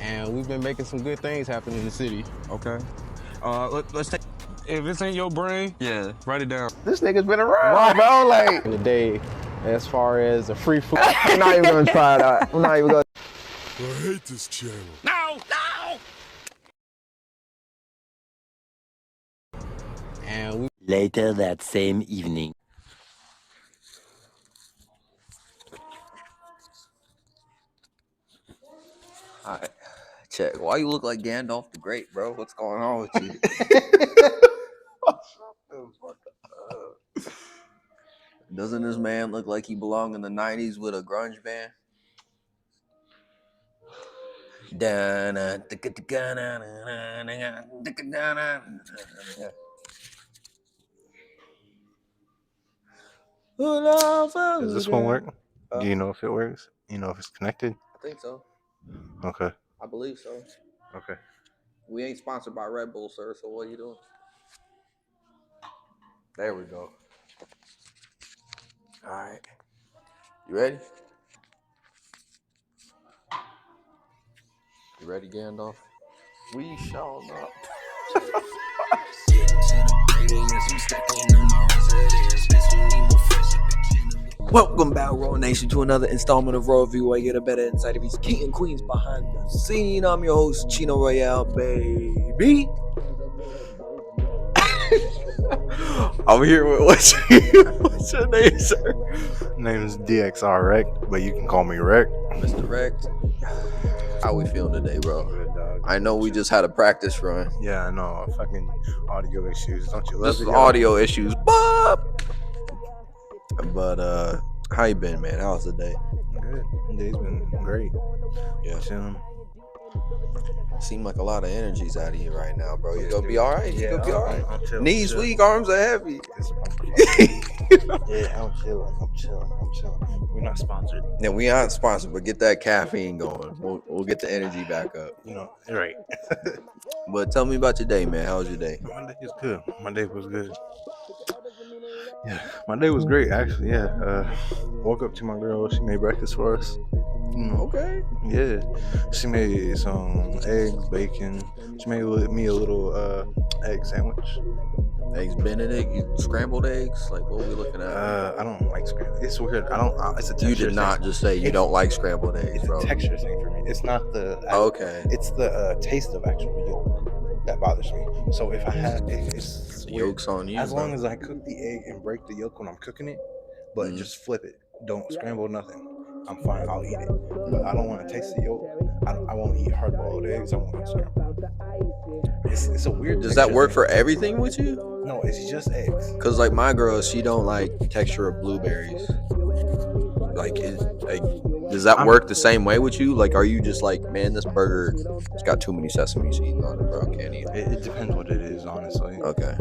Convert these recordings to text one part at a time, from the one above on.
and we've been making some good things happen in the city. Okay. Let's take. If it's in your brain, Yeah. write it down. This nigga's been around, bro. Like in the day, as far as the free food, I'm not even gonna try it out. I'm not even gonna. I hate this channel. No. And we Later that same evening. Alright. Check. Why you look like Gandalf the Great, bro? What's going on with you? Doesn't this man look like he belonged in the 90s with a grunge band? Does this one work? Do you know if it works? You know if it's connected? I think so. Okay. I believe so. Okay. We ain't sponsored by Red Bull, sir, so what are you doing? There we go. All right. You ready? You ready, Gandalf? We shall not. Welcome back, Royal Nation, to another installment of Royal View, where you get a better insight of these king and queens behind the scene. I'm your host, ChenoRoyal, baby. I'm here with what's your name, sir? Name's DXR Rec, but you can call me Rec. Mr. Rect. How we feeling today, bro? Good dog. I know we just had a practice run. Yeah, I know. Fucking audio issues. Don't you love This it? is audio issues, but how you been, man? How's the day? Good. The day's been great. Yeah. Chilling. Seem like a lot of energy's out of you right now, bro. You gonna be all right? You gonna be all right? I'm chilling. Knees weak, arms are heavy. Yeah, I'm chilling. We're not sponsored. Yeah, we aren't sponsored, but get that caffeine going. We'll get the energy back up. You know, you're right. But tell me about your day, man. How was your day? My day is good. My day was good. Yeah, my day was great, actually. Yeah. Woke up to my girl. She made breakfast for us. Okay. Yeah. She made some eggs, bacon. She made me a little egg sandwich. Eggs Benedict, you scrambled eggs? Like, what are we looking at? I don't like scrambled. It's weird. It's a texture. You did not just say you don't like scrambled eggs, It's bro. a texture thing for me. It's not the. Okay. It's the taste of actual yolk that bothers me. So if I have, it's weird. Yolk's on you. As bro. long as I cook the egg and break the yolk when I'm cooking it, but just flip it. Don't scramble nothing. I'm fine. I'll eat it. But I don't want to taste the yolk. I won't eat hard-boiled eggs. I won't eat scrambled. It's a weird. Does that work for everything with you? No, it's just eggs. Cause like my girl, she don't like texture of blueberries. Does that work the same way with you? Like, are you just like, man, this burger, it's got too many sesame seeds on it, bro. I can't eat it. It depends what it is, honestly. Okay.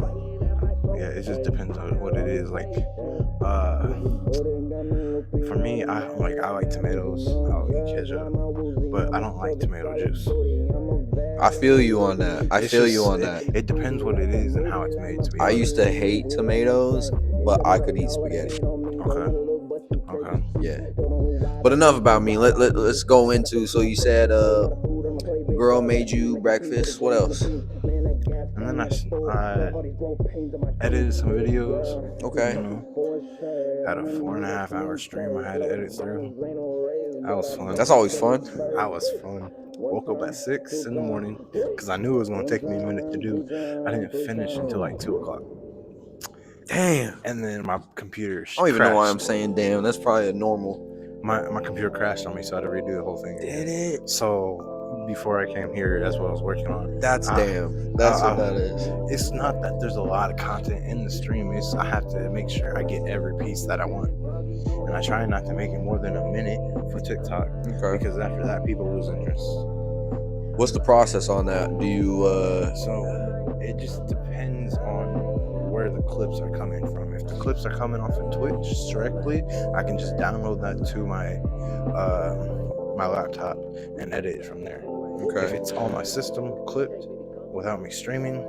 Yeah, it just depends on what it is. Like, for me, I like tomatoes. I'll eat ketchup, but I don't like tomato juice. I feel you on that. It depends what it is and how it's made. To be I honest. used to hate tomatoes, but I could eat spaghetti. Okay. Yeah. But enough about me. Let's go into. So you said, girl made you breakfast. What else? And then I edited some videos. Okay. You know, had a 4.5 hour stream I had to edit through. That was fun. That's always fun. That was fun. Woke up at 6 in the morning because I knew it was going to take me a minute to do. I didn't finish until like 2 o'clock. Damn. And then my computer I don't even know why I'm saying damn. That's probably a normal. My computer crashed on me, so I had to redo the whole thing again. Did it? So before I came here, that's what I was working on. That's damn. That's what that is. It's not that there's a lot of content in the stream. It's I have to make sure I get every piece that I want. And I try not to make it more than a minute for TikTok. Okay. Because after that, people lose interest. What's the process on that? Do you So it just depends on where the clips are coming from. If the clips are coming off of Twitch directly, I can just download that to my my laptop and edit it from there. Okay. If it's on my system clipped without me streaming,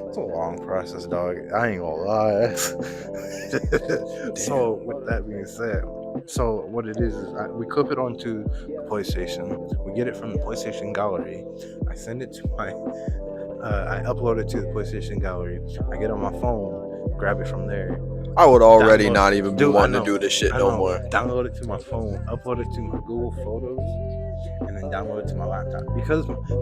it's a long process, dog. I ain't gonna lie. So with that being said, So what it is we clip it onto the PlayStation. We get it from the PlayStation gallery. I send it to my. I upload it to the PlayStation gallery. I get on my phone, grab it from there. I would already Download- not even be Dude, I wanting to know, do this shit I no know. more. Download it to my phone, upload it to my Google Photos, and then download it to my laptop.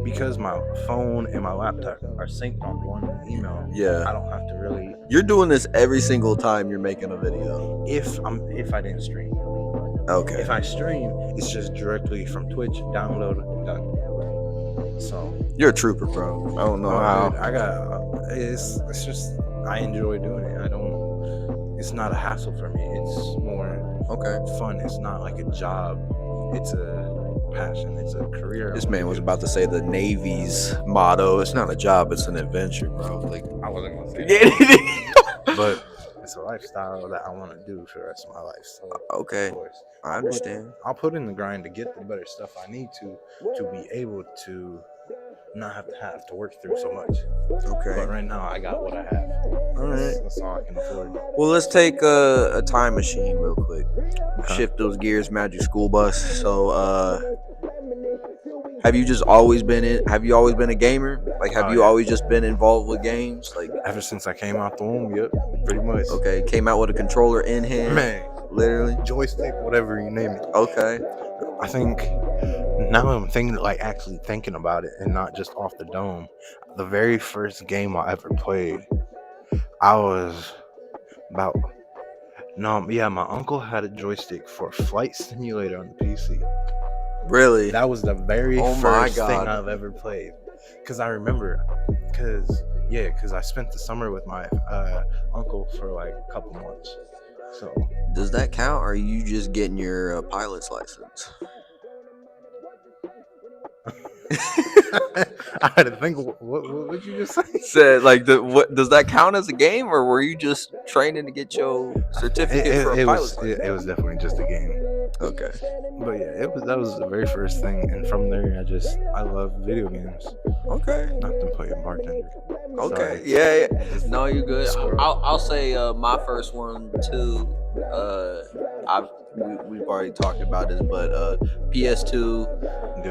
Because my phone and my laptop are synced on one email. Yeah. I don't have to really. You're doing this every single time you're making a video. If I didn't stream. Okay. If I stream, it's just directly from Twitch, download, done. So You're a trooper, bro. I don't know how. dude, I got. It's just I enjoy doing it. I don't. It's not a hassle for me. It's more fun. It's not like a job. It's a passion. It's a career. This man was about to say the Navy's motto. It's not a job, it's an adventure, bro. Like, I wasn't gonna say that. But it's a lifestyle that I want to do for the rest of my life. So okay, of course, I understand. I'll put in the grind to get the better stuff I need to be able to not have to work through so much. Okay. But right now I got what I have. All right. That's all I can afford. Well, let's take a time machine real quick. Okay. Shift those gears, Magic School Bus. So, have you always been a gamer? Like, have you always just been involved with games? Like, Ever since I came out the womb, yep, pretty much. okay, came out with a controller in hand, Man, literally. joystick, whatever you name it. Okay. I think now I'm actually thinking about it and not just off the dome. The very first game I ever played, I was about my uncle had a joystick for Flight Simulator on the PC. Really? That was the very Oh my first thing God. I've ever played. Cause I remember, cause I spent the summer with my uncle for like a couple months. So Does that count, or are you just getting your pilot's license? I had to think. What did you just say? Said like what does that count as a game, or were you just training to get your certificate for a pilot's license? It was definitely just a game. Okay. But yeah, that was the very first thing, and from there I love video games. Okay. Not to play bartender. Okay. Sorry. Yeah. No, you're good. Squirrel. I'll say my first one too. We've already talked about this, but PS2,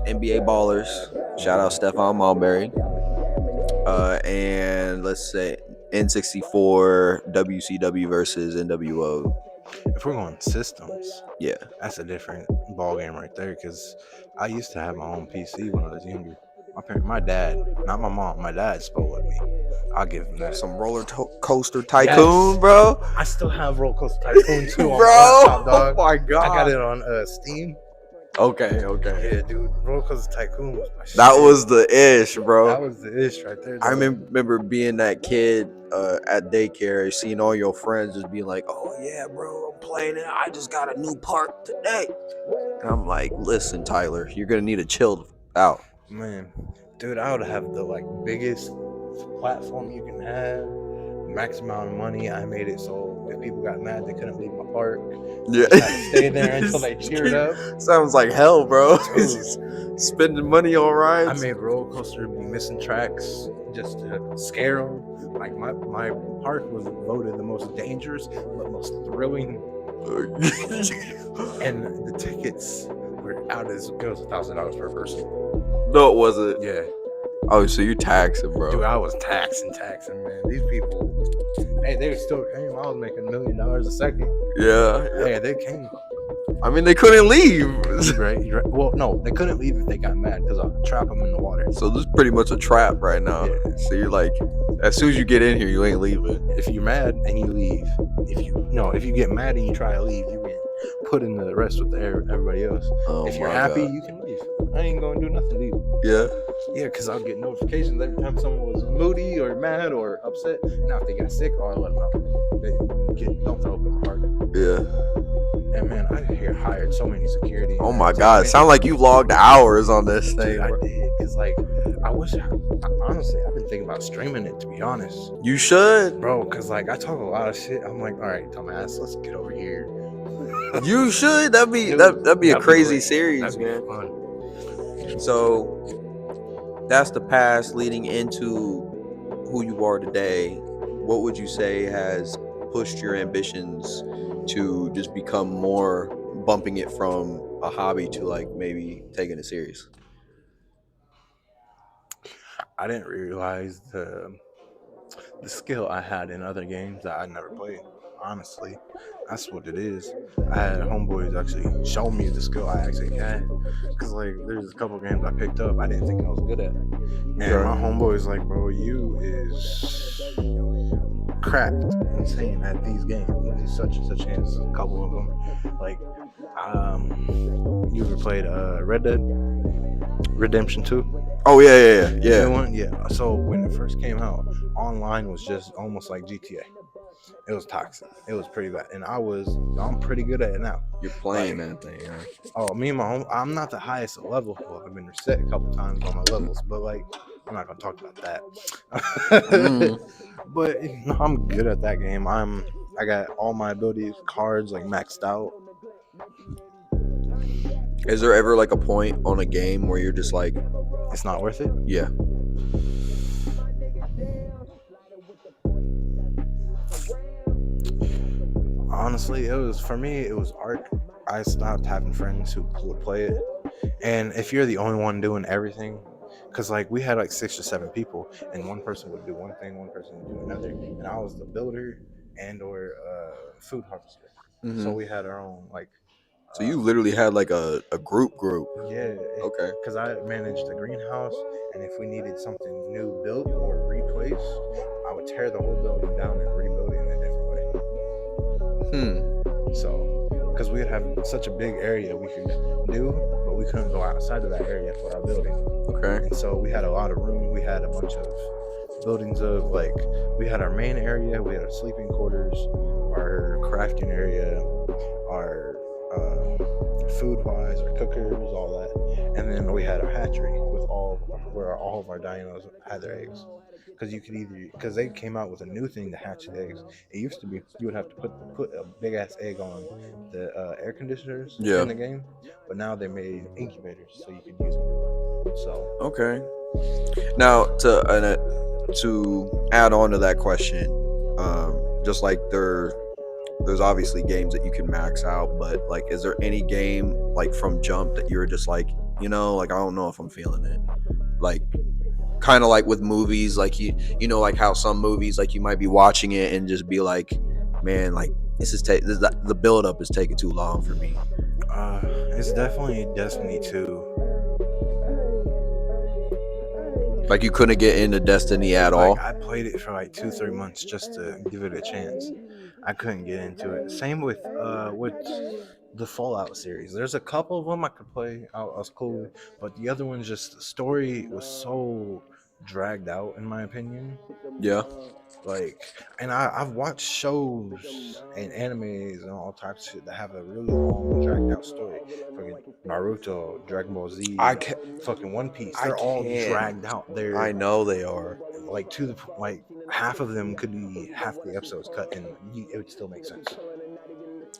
NBA Ballers. Shout out Stephon Marbury. And let's say N64 WCW versus NWO. If we're going systems, Yeah. that's a different ball game right there. Because I used to have my own PC when I was younger. My dad, not my mom, my dad spoiled me. I'll give him that. Some coaster tycoon, bro. I still have Roller Coaster Tycoon 2 on Bro, my laptop, dog. oh my god. I got it on Steam. Okay. Yeah, dude. Roller Coaster Tycoon was my shit. That was the ish, bro. That was the ish right there. I dog. remember being that kid at daycare, seeing all your friends just being like, "Oh yeah, bro, I'm playing it. I just got a new part today." And I'm like, "Listen, Tyler, you're gonna need to chill out." Man, dude, I would have the biggest platform you can have, max amount of money. I made it so if people got mad, they couldn't leave my park. Yeah, I had to stay there until they cheered up. Sounds like hell, bro. Dude. Spending money on rides. I made roller coaster be missing tracks just to scare them. Like my park was voted the most dangerous but most thrilling, and the tickets were out as it was $1,000 per person. No, it wasn't. Yeah. Oh, so you taxing, bro? Dude, I was taxing, man. These people, hey, they still came. I was making $1 million a second. Yeah. Hey, they came. I mean, they couldn't leave. Right. Well, no, they couldn't leave if they got mad because I'll trap them in the water. So this is pretty much a trap right now. Yeah. So you're like, as soon as you get in here, you ain't leaving. If you're mad and you leave, if you get mad and you try to leave, you get put in the rest with everybody else. Oh, if you're my happy, God. you can leave. I ain't gonna do nothing to you. Yeah. Yeah, because I'll get notifications every time someone was moody or mad or upset. Now, if they got sick, I'll let them out. Don't throw up in the park. Yeah. And man, I hired so many security. Oh my God. Sound like you logged hours on this thing. Dude, I bro. did. Because, honestly, I've been thinking about streaming it, to be honest. You should. Bro, because, I talk a lot of shit. I'm like, all right, dumbass, let's get over here. You should. That'd be Dude, that'd be a crazy great. series, That'd be man. fun. So that's the past leading into who you are today. What would you say has pushed your ambitions to just become more bumping it from a hobby to like maybe taking it serious? I didn't realize the skill I had in other games that I never played. Honestly, that's what it is. I had homeboys actually show me the skill I actually had. Cause like there's a couple games I picked up I didn't think I was good at, and my homeboy's like, bro, you is cracked insane at these games. These such and such games. A couple of them, like you ever played Red Dead Redemption 2? Oh yeah. That one, yeah. So when it first came out, online was just almost like GTA. It was toxic. It was pretty bad, and I'm pretty good at it now. You're playing that thing, right? Oh, me and my home, I'm not the highest level. Well, I've been reset a couple times on my levels, but like, I'm not gonna talk about that. But no, I'm good at that game. I got all my abilities, cards like maxed out. Is there ever like a point on a game where you're just like, It's not worth it. yeah, Honestly, it was for me. It was Ark. I stopped having friends who would play it, and if you're the only one doing everything, because like we had like 6 or 7 people, and one person would do one thing, one person would do another, and I was the builder and or food harvester. So we had our own like. So you literally had like a group. Yeah. Okay. Because I managed the greenhouse, and if we needed something new built or replaced, I would tear the whole building down and rebuild it in a different way. So, because we would have such a big area we could do, but we couldn't go outside of that area for our building. Okay. And so we had a lot of room. We had a bunch of buildings of like, we had our main area, we had our sleeping quarters, our crafting area, our food wise, our cookers, all that, and then we had our hatchery with where all of our dinos had their eggs. Because they came out with a new thing to hatch the eggs. It used to be you would have to put a big ass egg on the air conditioners in the game, but now they made incubators so you could use them. So okay. Now to add on to that question, just like there's obviously games that you can max out, but like, is there any game like from jump that you're just like, like I don't know if I'm feeling it, like kind of like with movies, like you know, like how some movies like you might be watching it and just be like, man, like the build up is taking too long for me. It's definitely Destiny 2. Like you couldn't get into Destiny at all? I played it for like 2-3 months just to give it a chance. I couldn't get into it. Same with the Fallout series. There's a couple of them I could play. I was cool with, but the other ones, just the story was so dragged out, in my opinion. Yeah. Like, and I've watched shows and animes and all types of shit that have a really long, dragged out story. Fucking Naruto, Dragon Ball Z, fucking One Piece. They're all dragged out. I know they are. Like like half of them could be half the episodes cut, and it would still make sense.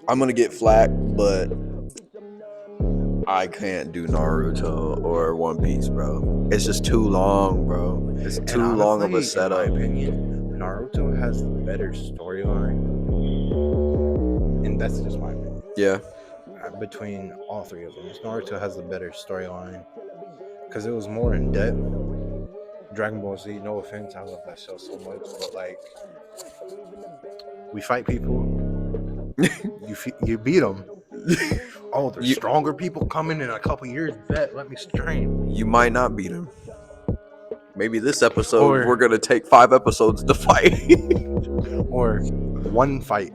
I'm gonna get flack, but I can't do Naruto or One Piece, bro. It's just too long, bro. It's too long of a setup. In my opinion, Naruto has the better storyline, and that's just my opinion. Yeah. Between all three of them, Naruto has the better storyline because it was more in depth. Dragon Ball Z, no offense, I love that show so much, but like, we fight people, you beat them. Oh, there's stronger people coming in a couple years. Bet, let me strain. You might not beat him. Maybe this episode we're gonna take 5 episodes to fight. Or one fight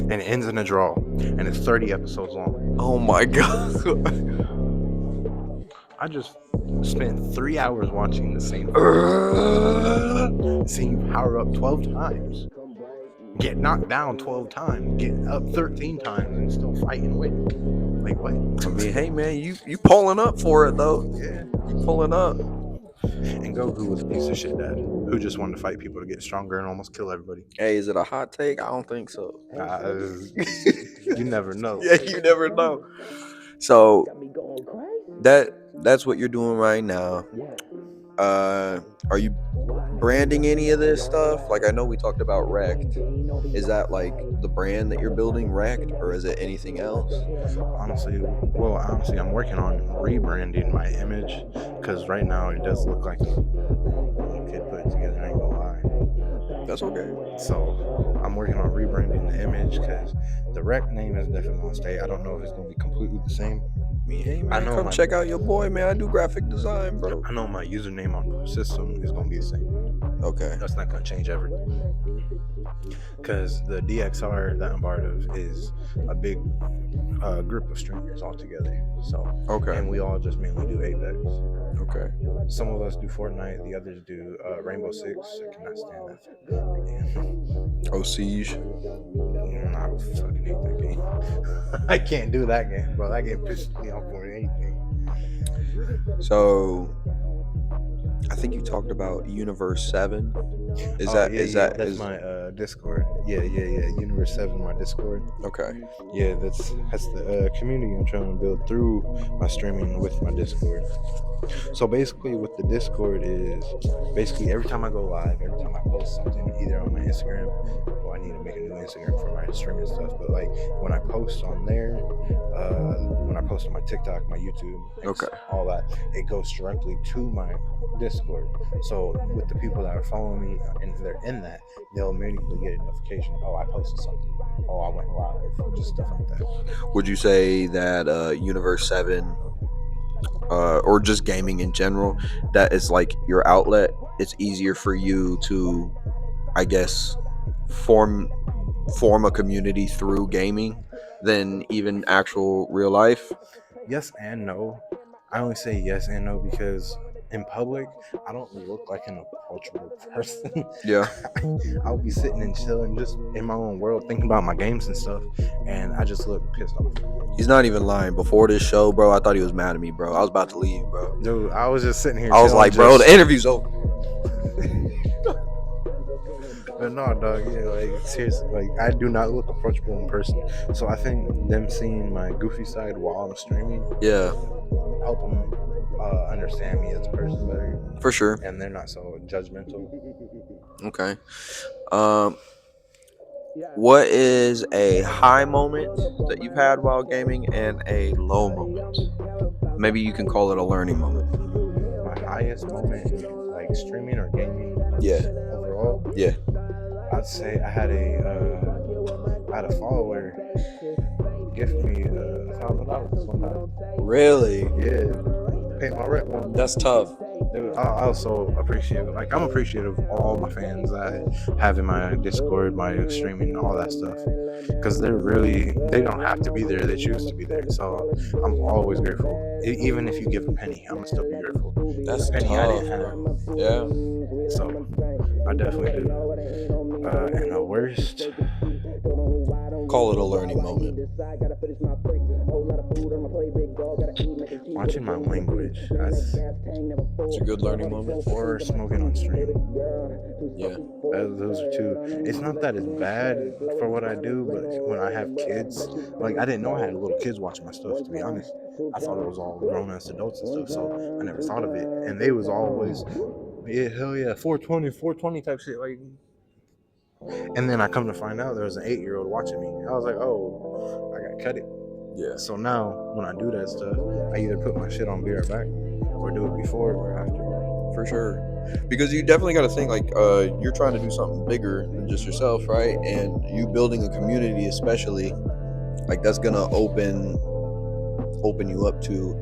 and it ends in a draw, and it's 30 episodes long. Oh my god! I just spent 3 hours watching the same seeing you power up 12 times, get knocked down 12 times, get up 13 times, and still fight and win. Like, what? I mean, hey man, you pulling up for it though. Yeah, you pulling up. And Goku was a piece of shit dad who just wanted to fight people to get stronger and almost kill everybody. Hey, is it a hot take? I don't think so. You never know. Yeah, you never know. So that's what you're doing right now. Are you branding any of this stuff? Like, I know we talked about Wrecked. Is that like the brand that you're building, Wrecked, or is it anything else? Honestly, I'm working on rebranding my image because right now it does look like a kid put it together. I ain't gonna lie. That's okay. So I'm working on rebranding the image because the rec name is definitely gonna stay. I don't know if it's gonna be completely the same. Hey I man, know come check out your boy, man. I do graphic design, bro. I know my username on the system is gonna be the same. Okay. That's not gonna change ever. Because the DXR that I'm part of is a big group of streamers all together. So Okay. and we all just mainly do Apex. Okay. Some of us do Fortnite, the others do Rainbow Six. I cannot stand that game. Oh, Siege. I fucking hate that game. I can't do that game, bro. That game pisses me off more than anything. So, I think you talked about Universe 7. That's my Discord. Yeah. Universe 7, my Discord. Okay. Yeah, that's the community I'm trying to build through my streaming with my Discord. So basically, with the Discord is basically every time I go live, every time I post something, either on my Instagram, well, I need to make a new Instagram for my streaming stuff. But like when I post on there, when I post on my TikTok, my YouTube, Okay. all that, it goes directly to my Discord. So with the people that are following me and they're in that, they'll immediately get a notification. Oh, I posted something. Oh, I went live. Just stuff like that. Would you say that Universe 7, or just gaming in general, that is like your outlet? It's easier for you to, I guess, form a community through gaming than even actual real life? Yes and no. I only say yes and no because in public, I don't look like an approachable person. Yeah. I'll be sitting and chilling just in my own world, thinking about my games and stuff, and I just look pissed off. He's not even lying. Before this show, bro, I thought he was mad at me, bro. I was about to leave, bro. Dude, I was just sitting here. I was like, bro, the interview's over. But no, dog, yeah, like seriously, like I do not look approachable in person. So I think them seeing my goofy side while I'm streaming, Yeah, help them understand me as a person better, for sure. and they're not so judgmental. Okay. What is a high moment that you've had while gaming and a low moment? Maybe you can call it a learning moment. My highest moment in like streaming or gaming, Yeah. overall, Yeah. I'd say I had a follower gift me $1,000 one time. Really? Yeah, paid my rent one. That's tough. Dude, I also appreciate it. Like I'm appreciative of all my fans that I have in my Discord, my streaming, all that stuff, because they don't have to be there. They choose to be there. So I'm always grateful. Even if you give a penny, I'm gonna still be grateful. That's a penny tough, I didn't have. Yeah. So I definitely do. And the worst, Call it a learning moment. watching my language. That's It's a good learning moment. or smoking on stream. Yeah. Those are two. It's not that it's bad for what I do, but when I have kids, like I didn't know I had little kids watching my stuff. To be honest, I thought it was all grown ass adults and stuff, so I never thought of it. And they was always, yeah, hell yeah, 420 type shit, like. And then I come to find out there was an 8-year-old watching me. I was like, oh, I gotta cut it. Yeah. So now when I do that stuff, I either put my shit on be right back, or do it before or after. For sure. Because you definitely got to think like you're trying to do something bigger than just yourself, right? And you building a community, especially, like that's gonna open you up to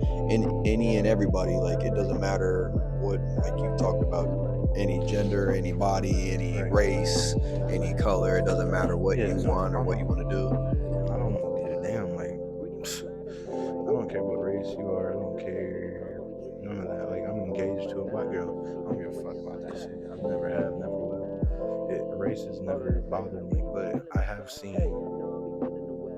any and everybody. Like it doesn't matter what, like you talked about, any gender, any body, any race, any color. It doesn't matter what you want or what you want to do. I don't give a damn. Like I don't care what race you are. I don't care none of that. Like I'm engaged to a black girl. I don't give a fuck about that shit. I never have, never will. Race has never bothered me, but I have seen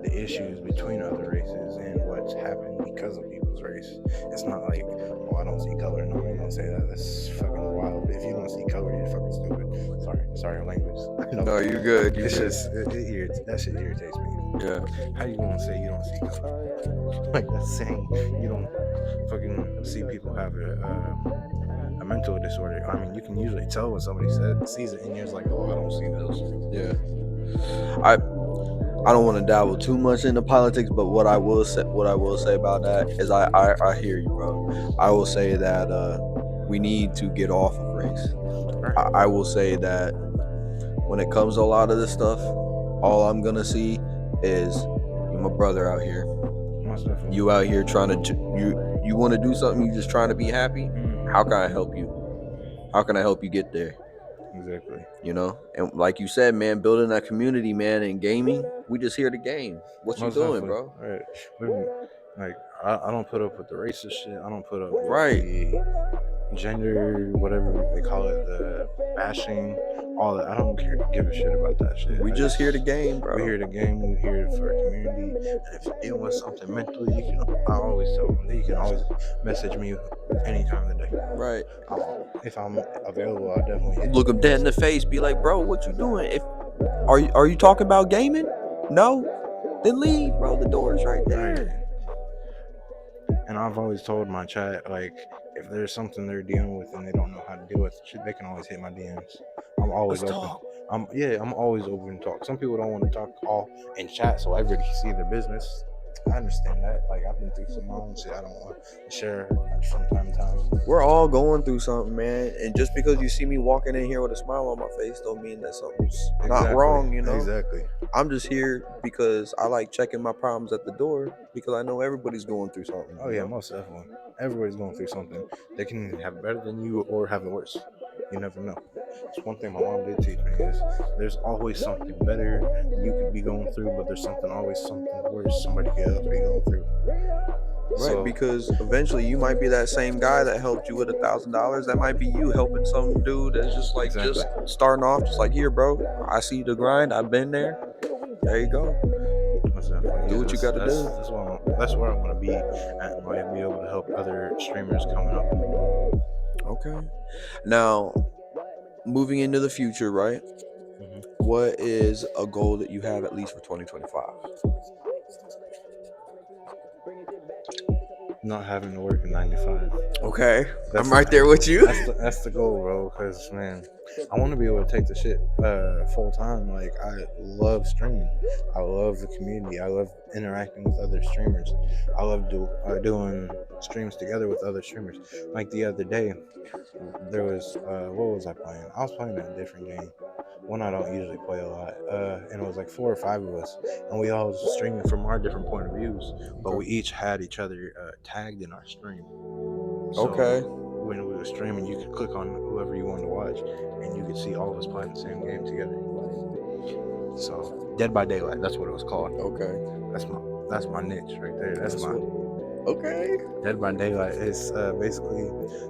the issues between other races and what's happened because of people's race. It's not like, oh, I don't see color. No, I didn't say that. That's fucking wild. If you don't see color, you're fucking stupid. Sorry, language. No, you're good. It's just that shit irritates me. Yeah. How you gonna say you don't see color? Like that's saying you don't fucking see people have a mental disorder. I mean, you can usually tell when somebody sees it, and you're like, oh, I don't see those. Yeah. I don't want to dabble too much into politics, but what I will say about that is I hear you, bro. I will say that we need to get off of race. I will say that when it comes to a lot of this stuff, all I'm gonna see is you, my brother, out here. You out here trying to you want to do something. You just trying to be happy. How can I help you? How can I help you get there? Exactly. You know, and like you said, man, building that community, man, in gaming, we just here to game. What you doing, bro? Right. Like, I don't put up with the racist shit. I don't put up with Right. the gender, whatever they call it, the bashing, all that. I don't give a shit about that shit. We just here to game, bro. We're here to game. We're here for a community. And if you're dealing with something mentally, I always tell them that you can always message me any time of the day. Right. If I'm available, I'll definitely hit look them dead in the face. Be like, bro, what you doing? If are you talking about gaming? No, then leave, bro. The door's right there. And I've always told my chat, like, if there's something they're dealing with and they don't know how to deal with it, they can always hit my DMs. I'm always Let's open. talk. I'm always open to talk. Some people don't want to talk all in chat so everybody can see their business. I understand that. Like, I've been through some own shit I don't want to share from time to time. We're all going through something, man. And just because you see me walking in here with a smile on my face don't mean that something's not wrong, you know? Exactly. I'm just here because I like checking my problems at the door because I know everybody's going through something. Oh, yeah, most definitely. Everybody's going through something. They can have it better than you or have it worse. You never know. It's one thing my mom did teach me is there's always something better you could be going through, but there's always something worse somebody else be going through. Right, because eventually you might be that same guy that helped you with $1,000. That might be you helping some dude that's just like just starting off, just like, here, bro. I see the grind. I've been there. There you go. Do what you got to do. That's where I want to be at. Might be able to help other streamers coming up. Okay. Now, moving into the future, right? Mm-hmm. What is a goal that you have at least for 2025? Not having to work a 9 to 5. Okay, I'm right there with you. That's the goal, bro. Because, man, I want to be able to take the shit full time. Like, I love streaming. I love the community. I love interacting with other streamers. I love doing streams together with other streamers. Like the other day, there was what was I playing? I was playing a different game. One I don't usually play a lot, and it was like 4 or 5 of us, and we all was streaming from our different point of views, but we each had each other tagged in our stream. So when we were streaming, you could click on whoever you wanted to watch, and you could see all of us playing the same game together. So Dead by Daylight, that's what it was called. Okay, that's my niche right there. That's my okay. Dead by Daylight is basically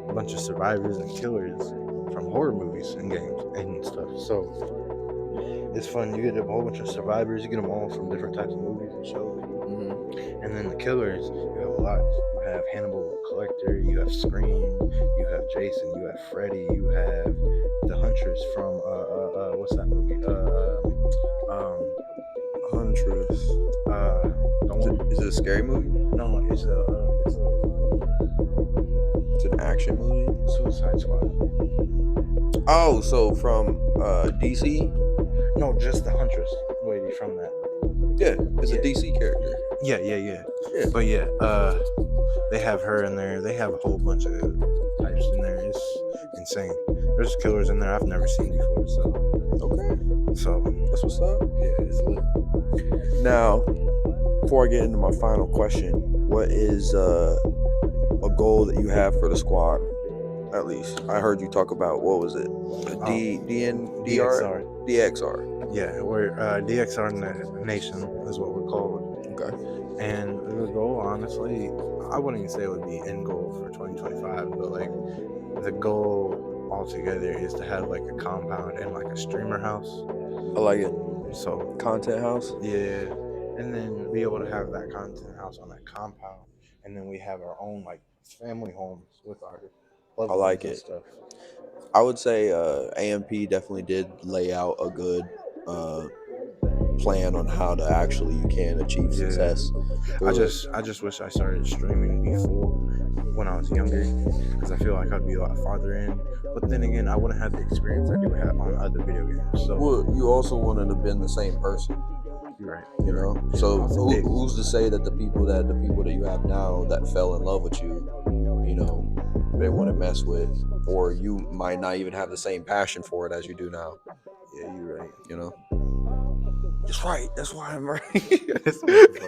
a bunch of survivors and killers from horror movies and games and stuff. So it's fun. You get a whole bunch of survivors. You get them all from different types of movies and shows. Mm-hmm. And then the killers, you have a lot. You have Hannibal Collector. You have Scream. You have Jason. You have Freddy. You have the Huntress from what's that movie? Huntress. Is it a scary movie? No, it's an action movie. Suicide Squad. Oh, so from DC? No, just the Huntress lady from that. Yeah, it's a DC character. Yeah. But yeah, they have her in there. They have a whole bunch of types in there. It's insane. There's killers in there I've never seen before. So okay. So that's what's up. Yeah, it's lit. Now, before I get into my final question, what is a goal that you have for the squad? At least I heard you talk about, what was it? DXR. Yeah, we're DXR Nation is what we're called. Okay. And the goal, honestly, I wouldn't even say it would be end goal for 2025, but like the goal altogether is to have like a compound and like a streamer house. I like it. So content house. Yeah, and then be able to have that content house on that compound, and then we have our own like family homes with our. I like it. Stuff. I would say AMP definitely did lay out a good plan on how to actually you can achieve success. I just wish I started streaming before when I was younger, because I feel like I'd be a lot farther in. But then again, I wouldn't have the experience I do have on other video games. So Well, you also wouldn't have been the same person, you're right. you know. So Also, who's to say that the people that you have now that fell in love with you, you know, they wouldn't mess with, or you might not even have the same passion for it as you do now. Yeah, you're right. You know. That's right. That's why I'm right. This dude.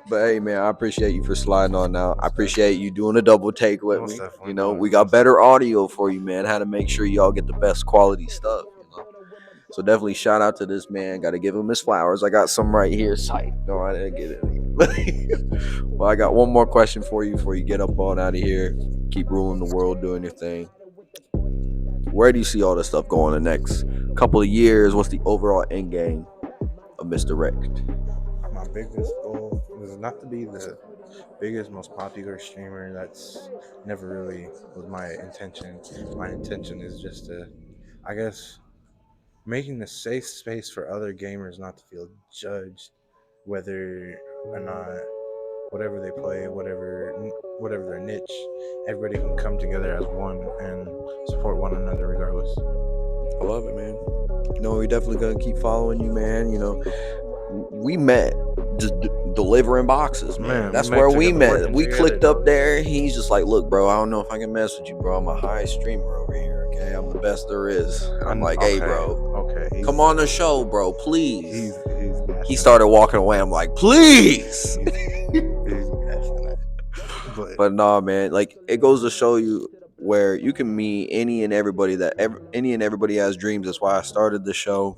But hey, man, I appreciate you for sliding on now. I appreciate you doing a double take with Most me. definitely, You know, dog. we got better audio for you, man. How to make sure y'all get the best quality stuff. You know, so definitely shout out to this man. Got to give him his flowers. I got some right here. Sight. No, I didn't get it. Well, I got one more question for you before you get up on out of here. Keep ruling the world, doing your thing. Where do you see all this stuff going the next couple of years? What's the overall end game of Mr. Rect? My biggest goal is not to be the biggest, most popular streamer. That's never really was my intention. My intention is just to, I guess, making a safe space for other gamers not to feel judged, whether or not whatever they play, whatever their niche, everybody can come together as one and support one another regardless. I love it, man. You know, we definitely gonna keep following you, man. You know, we met just delivering boxes, man. That's where we met. We clicked up there. He's just like, look, bro, I don't know if I can mess with you, bro. I'm a high streamer over here, okay? I'm the best there is. And I'm like, hey, bro, come on the show, bro, please. He started walking away. I'm like, please. But nah, man, like, it goes to show you where you can meet any and everybody has dreams. That's why I started the show.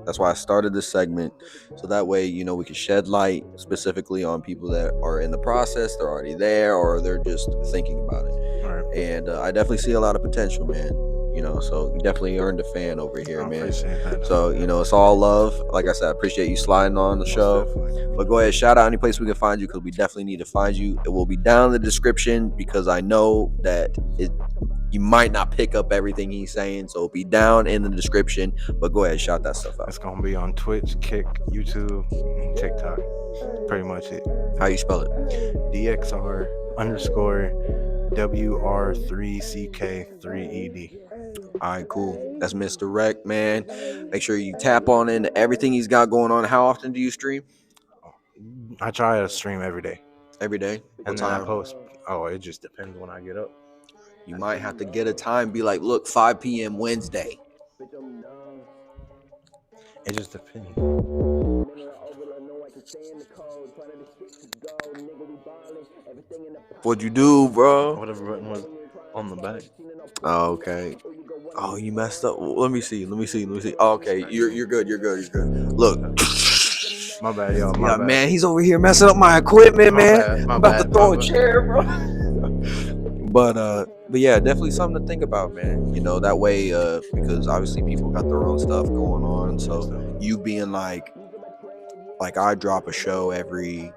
That's why I started this segment. So that way, you know, we can shed light specifically on people that are in the process, they're already there, or they're just thinking about it. Right. And I definitely see a lot of potential, man. You know, so you definitely earned a fan over here, man. Appreciate that. So, you know, it's all love. Like I said, I appreciate you sliding on the show. But go ahead, shout out any place we can find you, because we definitely need to find you. It will be down in the description, because I know that you might not pick up everything he's saying, so it'll be down in the description. But go ahead, shout that stuff out. It's gonna be on Twitch, Kick, YouTube, and TikTok. Pretty much it. How you spell it? DXR_WR3CK3ED. All right, cool. That's Mr. Rect, man. Make sure you tap on into everything he's got going on. How often do you stream? I try to stream every day. Every day? And then I post. Oh, it just depends when I get up. You might have to get a time, be like, look, 5 p.m. Wednesday. It just depends. What'd you do, bro? Whatever button was on the back. Oh, okay. Oh, you messed up. Let me see. Oh, okay, you're good. Look. My bad, y'all. Yeah, man, he's over here messing up my equipment, man. I'm about to throw a chair, bro. But yeah, definitely something to think about, man. You know, that way, because obviously people got their own stuff going on. So you being like I drop a show every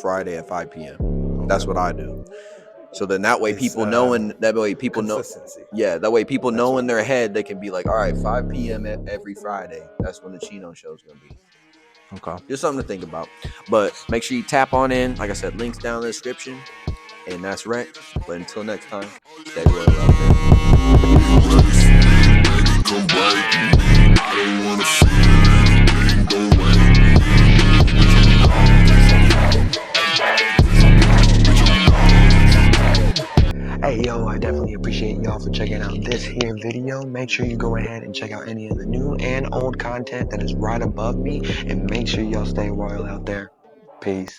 Friday at 5 p.m. That's what I do. So then that way people know, and that way people know. Yeah, that way people know in their head, they can be like, all right, 5 p.m. every Friday. That's when the Cheno show is going to be. Okay. Just something to think about. But make sure you tap on in. Like I said, links down in the description. And that's Rect. But until next time, stay royal out there. Hey, yo, I definitely appreciate y'all for checking out this here video. Make sure you go ahead and check out any of the new and old content that is right above me. And make sure y'all stay royal out there. Peace.